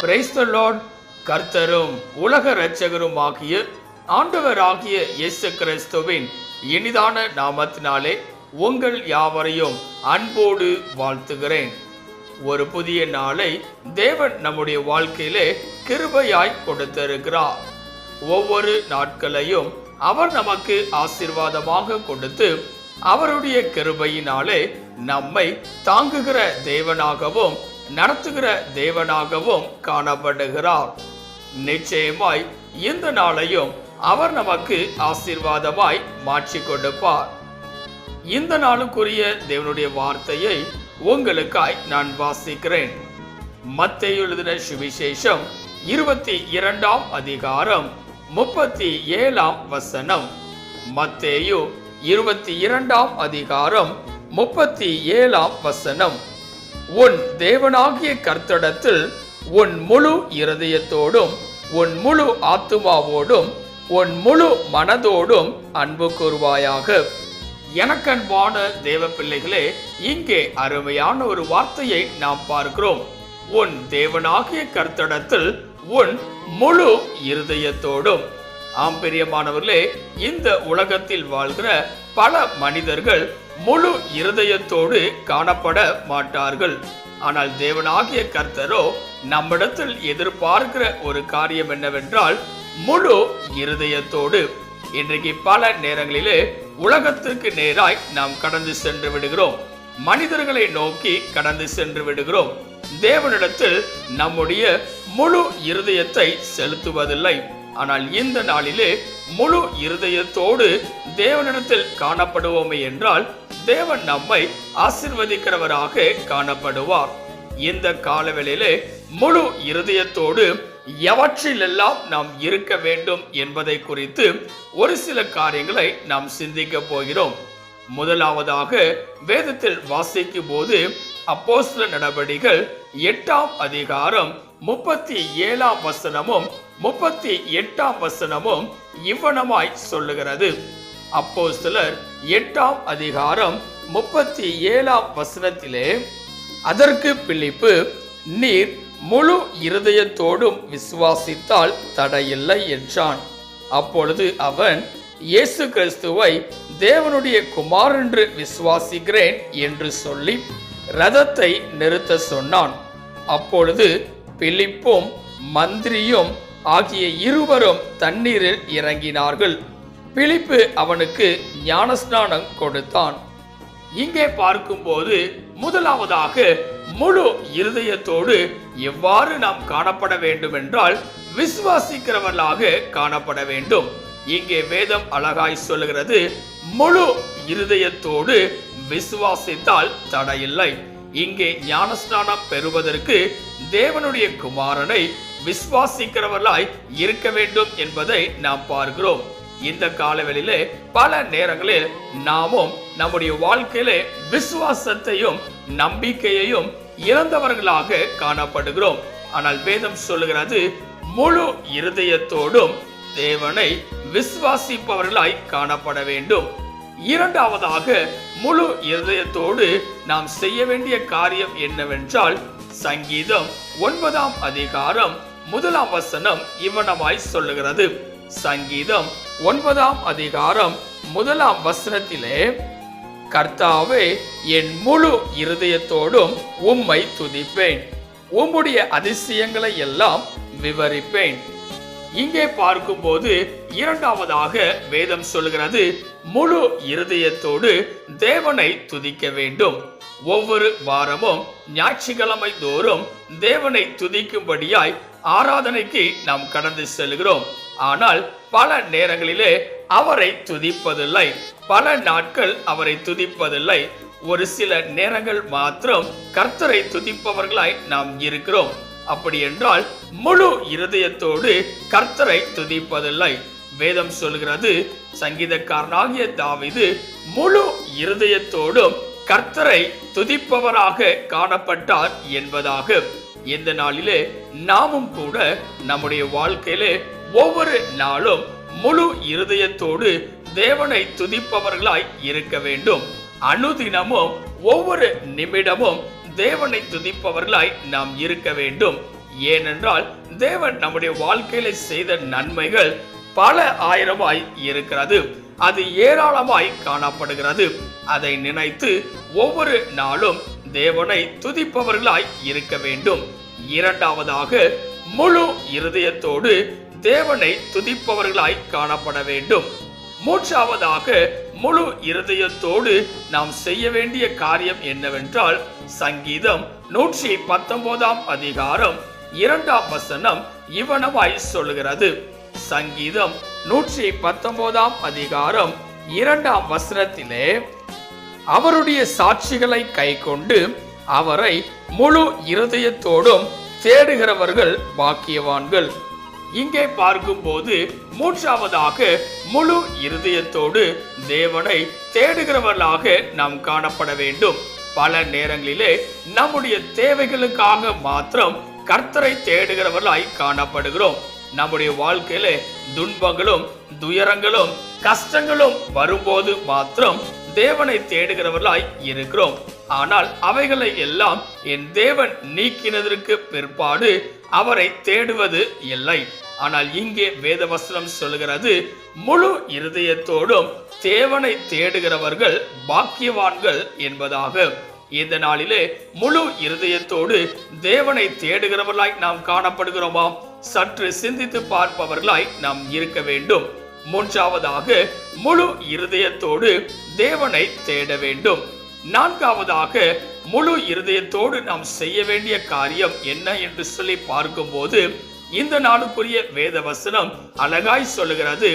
Praise the Lord. கர்த்தரும் உலக இரட்சகரும் ஆகிய ஆண்டவராகிய இயேசு கிறிஸ்துவின் இனிதான நாமத்தினாலே உங்கள் யாவரையும் அன்போடு வாழ்த்துகிறேன். ஒரு புதிய நாளை தேவன் நம்முடைய வாழ்க்கையிலே கிருபையாய் கொடுத்திருக்கிறார். ஒவ்வொரு நாட்களையும் அவர் நமக்கு ஆசீர்வாதமாக கொடுத்து அவருடைய கிருபையினாலே நம்மை தாங்குகிற தேவனாகவும் நடத்துகிற தேவனாகவும் காணப்படுகிறார். நிச்சயமாய் இந்த நாளையும் அவர் நமக்கு ஆசீர்வாதமாய் மாற்றி கொடுப்பார். இந்த நாளுக்குரிய தேவனுடைய வார்த்தையை உங்களுக்காய் நான் வாசிக்கிறேன். மத்தேயு எழுதின சுவிசேஷம் 22ஆம் அதிகாரம் 37ஆம் வசனம். மத்தேயு 22ஆம் அதிகாரம் 37ஆம் வசனம். உன் தேவனாகிய கர்த்தரிடத்தில் உன் முழு இருதயத்தோடும் உன் முழு ஆத்துமாவோடும் உன் முழு மனதோடும் அன்பு கூர்வாயாக. எனக்கன்பான தேவ பிள்ளைகளே, இங்கே அருமையான ஒரு வார்த்தையை நாம் பார்க்கிறோம். உன் தேவனாகிய கர்த்தரிடத்தில் உன் முழு இருதயத்தோடும். ஆம் பிரியமானவர்களே, இந்த உலகத்தில் வாழ்கிற பல மனிதர்கள் முழு இருதயத்தோடு காணப்பட மாட்டார்கள். ஆனால் தேவனாகிய கர்த்தரோ நம்மிடத்தில் எதிர்பார்க்கிற ஒரு காரியம் என்னவென்றால் முழு இருதயத்தோடு. இன்றைக்கு பல நேரங்களிலே உலகத்திற்கு நேராய் நாம் கடந்து சென்று விடுகிறோம். மனிதர்களை நோக்கி கடந்து சென்று விடுகிறோம். தேவனிடத்தில் நம்முடைய முழு இருதயத்தை செலுத்துவதில்லை. ஆனால் இந்த நாளிலே முழு இருதயத்தோடு தேவனிடத்தில் காணப்படுவோமே என்றால் தேவன் நம்மை ஆசீர்வதிக்கிறவராக காணப்படுவார். இந்த காலவெளியிலே முழு இருதயத்தோடு எவற்றிலெல்லாம் நாம் இருக்க வேண்டும் என்பதை குறித்து ஒரு சில காரியங்களை நாம் சிந்திக்க போகிறோம். முதலாவதாக வேதத்தில் வாசிக்கும் போது அப்போஸ்தலர் நடபடிகள் 8ஆம் அதிகாரம் 37ஆம் வசனமும் 38ஆம் வசனமும் இவ்வனமாய் சொல்லுகிறது. அப்போஸ்தலர் 8ஆம் அதிகாரம் 37ஆம் வசனத்திலே, அதற்கு பிலிப்பு, நீர் முழு இருதயத்தோடும் விசுவாசித்தால் தடையில்லை என்றான். அப்பொழுது அவன், இயேசு கிறிஸ்துவை தேவனுடைய குமாரன் என்று விசுவாசிக்கிறேன் என்று சொல்லி ரதத்தை நிறுத்த சொன்னான். அப்பொழுது பிலிப்பும் மந்திரியும் ஆகிய இருவரும் தண்ணீரில் இறங்கினார்கள். பிலிப்பு அவனுக்கு ஞானஸ்நானம் கொடுத்தான். இங்கே பார்க்கும்போது முதலாவதாக முழு இருதயத்தோடு எவ்வாறு நாம் காணப்பட வேண்டும் என்றால் விசுவாசிக்கிறவர்களாக காணப்பட வேண்டும். இங்கே வேதம் அழகாய் சொல்லுகிறது, முழு இருதயத்தோடு விசுவாசித்தால் தடையில்லை. இங்கே ஞானஸ்நானம் பெறுவதற்கு தேவனுடைய குமாரனை விசுவாசிக்கிறவர்களாய் இருக்க வேண்டும் என்பதை நாம் பார்க்கிறோம். இந்த காலவெளியிலே பல நேரங்களில் நாமும் நம்முடைய வாழ்க்கையிலே விசுவாசத்தையும் நம்பிக்கையையும் இழந்தவர்களாக காணப்படுகிறோம். ஆனால் வேதம் சொல்லுகிறது, முழு இருதயத்தோடும் தேவனை விசுவாசிப்பவர்களாய் காணப்பட வேண்டும். இரண்டாவதாக முழு இருதயத்தோடு நாம் செய்ய வேண்டிய காரியம் என்னவென்றால் சங்கீதம் 9ஆம் அதிகாரம் 1ஆம் வசனம் இவ்வனமாய் சொல்லுகிறது. சங்கீதம் 9ஆம் அதிகாரம் 1ஆம் வசனத்திலே, கர்த்தாவே, என் முழு இருதயத்தோடும் உம்மை துதிப்பேன், உம்முடைய அதிசயங்களை எல்லாம் விவரிப்பேன். இங்கே பார்க்கும்போது இரண்டாவதாக வேதம் சொல்கிறது, முழு இருதயத்தோடு தேவனை துதிக்க வேண்டும். ஒவ்வொரு வாரமும் ஞாயிற்றுக்கிழமை தோறும் தேவனை துதிக்கும்படியாய் ஆராதனைக்கு நாம் கடந்து செல்கிறோம். ஆனால் பல நேரங்களிலே அவரை துதிப்பதில்லை. பல நாட்கள் அவரை துதிப்பதில்லை. ஒரு சில நேரங்கள் மாத்திரம் கர்த்தரை துதிப்பவர்களாய் நாம் இருக்கிறோம். அப்படி என்றால் முழு இருதயத்தோடு கர்த்தரை துதிப்பதில்லை. வேதம் சொல்கிறது, சங்கீதக்காரனாகிய தாவீது முழு இருதயத்தோடும் கர்த்தரை துதிப்பவராக காணப்பட்டார் என்பதாக. இந்த நாளிலே நாமும் கூட நம்முடைய வாழ்க்கையிலே ஒவ்வொரு நாளும் முழு இருதயத்தோடு தேவனை துதிப்பவர்களாய் இருக்க வேண்டும். அனுதினமும் ஒவ்வொரு நிமிடமும் தேவனை துதிப்பவர்களாய் நாம் இருக்க வேண்டும். ஏனென்றால் தேவன் நம்முடைய வாழ்க்கையில செய்த நன்மைகள் பல ஆயிரமாய் இருக்கிறது. அது ஏராளமாய் காணப்படுகிறது. அதை நினைத்து ஒவ்வொரு நாளும் தேவனை துதிப்பவர்களாய் இருக்க வேண்டும். இரண்டாவதாக, முழு இருதயத்தோடு தேவனை துதிப்பவர்களாய் காணப்பட வேண்டும். மூன்றாவதாக, முழு இருதயத்தோடு நாம் செய்ய வேண்டிய காரியம் என்னவென்றால், சங்கீதம் 119 அதிகாரம் 2ஆம் வசனம் இவனமாய் சொல்லுகிறது. சங்கீதம் 119 அதிகாரம் 2ஆம் வசனத்திலே, அவருடைய சாட்சிகளை கைக்கொண்டு அவரை முழு இருதயத்தோடும் தேடுகிறவர்கள் பாக்கியவான்கள். இங்கே பார்க்கும்போது மூன்றாவதாக, முழு இருதயத்தோடு தேவனை தேடுகிறவர்களாக நாம் காணப்பட வேண்டும். பல நேரங்களிலே நம்முடைய தேவைகளுக்காக மாத்திரம் கர்த்தரை தேடுகிறவர்களாய் காணப்படுகிறோம். நம்முடைய வாழ்க்கையில துன்பங்களும் துயரங்களும் கஷ்டங்களும் வரும்போது மாத்திரம் தேவனை தேடுகிறவர்களாய் இருக்கிறோம். ஆனால் அவைகளை எல்லாம் என் தேவன் நீக்கினதற்கு பிற்பாடு அவரை தேடுவது இல்லை. ஆனால் இங்கே வேதவசனம் சொல்கிறது, முழு இருதயத்தோடும் தேவனை தேடுகிறவர்கள் பாக்கியவான்கள் என்பதாக. இந்த நாளிலே முழு இருதயத்தோடு தேவனை தேடுகிறவர்களாய் நாம் காணப்படுகிறோமா? சற்று சிந்தித்து பார்ப்பவர்களாய் நாம் இருக்க வேண்டும். மூன்றாவதாக, முழு இருதயத்தோடு தேவனை தேட வேண்டும். நான்காவதாக, முழு இருதயத்தோடு நாம் செய்ய வேண்டிய காரியம் என்ன என்று சொல்லி பார்க்கும்போது, இந்த நாளுக்குரிய வேத வசனம் அழகாய் சொல்லுகிறது.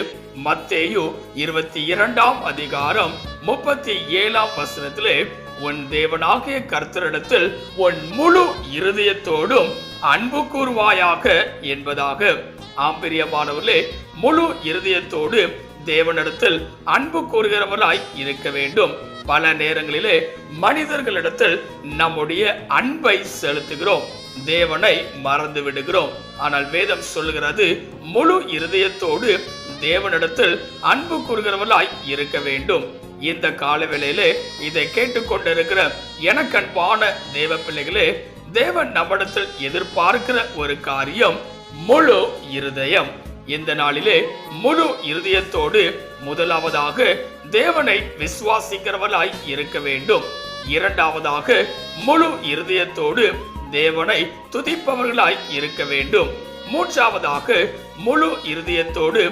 மத்தேயு 22ஆம் அதிகாரம் 37ஆம் வசனத்திலே, உன் தேவனாகிய கர்த்தரிடத்தில் உன் முழு இருதயத்தோடும் அன்பு கூர்வாயாக என்பதாக. ஆம்பிரியமானவர்களே, முழு இருதயத்தோடு தேவனிடத்தில் அன்பு கூறுகிறவர்களாய் இருக்க வேண்டும். பல நேரங்களிலே மனிதர்களிடத்தில் நம்முடைய அன்பை செலுத்துகிறோம், தேவனை மறந்து விடுகிறோம். ஆனால் வேதம் சொல்லுகிறது, முழு இருதயத்தோடு தேவனிடத்தில் அன்பு கூறுகிறவர்களாய் இருக்க வேண்டும். இந்த காலவேளையிலே இதை கேட்டுக்கொண்டிருக்கிற எனக்கு அன்பான தேவ பிள்ளைகளே, தேவன் நம்மிடத்தில் எதிர்பார்க்கிற ஒரு காரியம் முழு இருதயம். இந்த நாளிலே முழு இருதயத்தோடு முதலாவதாக தேவனை விசுவாசிக்கிறவர்களாய் இருக்க வேண்டும். இரண்டாவதாக, முழு இருதயத்தோடு தேவனை துதிப்பவர்களாய் இருக்க வேண்டும். மூன்றாவதாக, முழு இருதயத்தோடு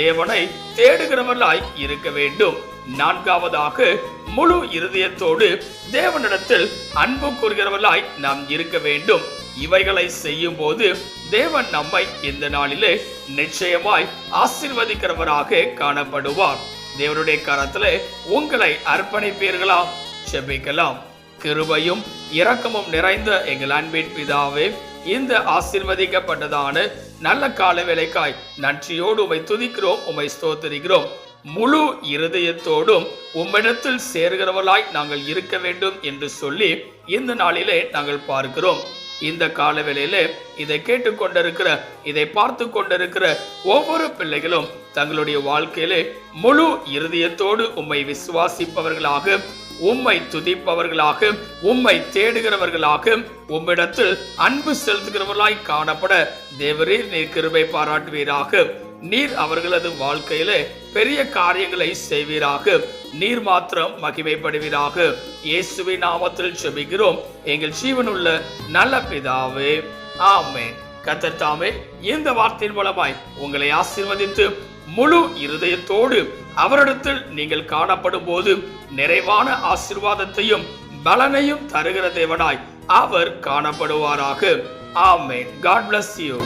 தேவனை தேடுகிறவர்களாய் இருக்க வேண்டும். நான்காவதாக, முழு இருதயத்தோடு தேவனிடத்தில் அன்பு கூறுகிறவர்களாய் நாம் இருக்க வேண்டும். இவைகளை செய்யும் போது தேவன் நம்மை இந்த நாளிலே நிச்சயமாய் ஆசீர்வதிக்கிறவராக காணப்படுவார். தேவனுடைய கரத்திலே உங்களை அர்ப்பணிப்பீர்களா? செபிக்கலாம். கிருபையும் இரக்கமும் நிறைந்த எங்கள் அன்பின் பிதாவே, இந்த ஆசீர்வதிக்கப்பட்டதான நல்ல கால வேளைக்காய் நன்றியோடு உம்மை துதிக்கிறோம், உம்மை ஸ்தோத்திரிக்கிறோம். முழு இருதயத்தோடும் உம்மிடத்தில் சேர்கிறவர்களாய் நாங்கள் இருக்க வேண்டும் என்று சொல்லி இந்த நாளிலே நாங்கள் பார்க்கிறோம். இந்த காலவேளையிலே இதை கேட்டுக்கொண்டிருக்கிற, இதை பார்த்து கொண்டிருக்கிற ஒவ்வொரு பிள்ளைகளும் தங்களுடைய வாழ்க்கையிலே முழு இருதயத்தோடு உம்மை விசுவாசிப்பவர்களாக, உம்மை துதிப்பவர்களாக, உம்மை தேடுகிறவர்களாக, உம்மிடத்தில் அன்பு செலுத்துகிறவர்களாய் காணப்பட தேவரீர் நீர் கிருபை பாராட்டுவீராக. நீர் அவர்களது வாழ்க்கையிலே பெரிய காரியங்களை செய்வீராக. நீர் மாத்திரம் மகிமைப்படுவீராக. இயேசுவின் நாமத்தில் ஜெபிக்கிறோம் எங்கள் ஜீவனுள்ள நல்ல பிதாவே, ஆமென். கர்த்தர் தாமே இந்த வார்த்தையின் மூலமாய் உங்களை ஆசீர்வதித்து முழு இருதயத்தோடு அவரிடத்தில் நீங்கள் காணப்படும் போது நிறைவான ஆசீர்வாதத்தையும் பலனையும் தருகிற தேவனாய் அவர் காணப்படுவாராக. ஆமென். God bless you.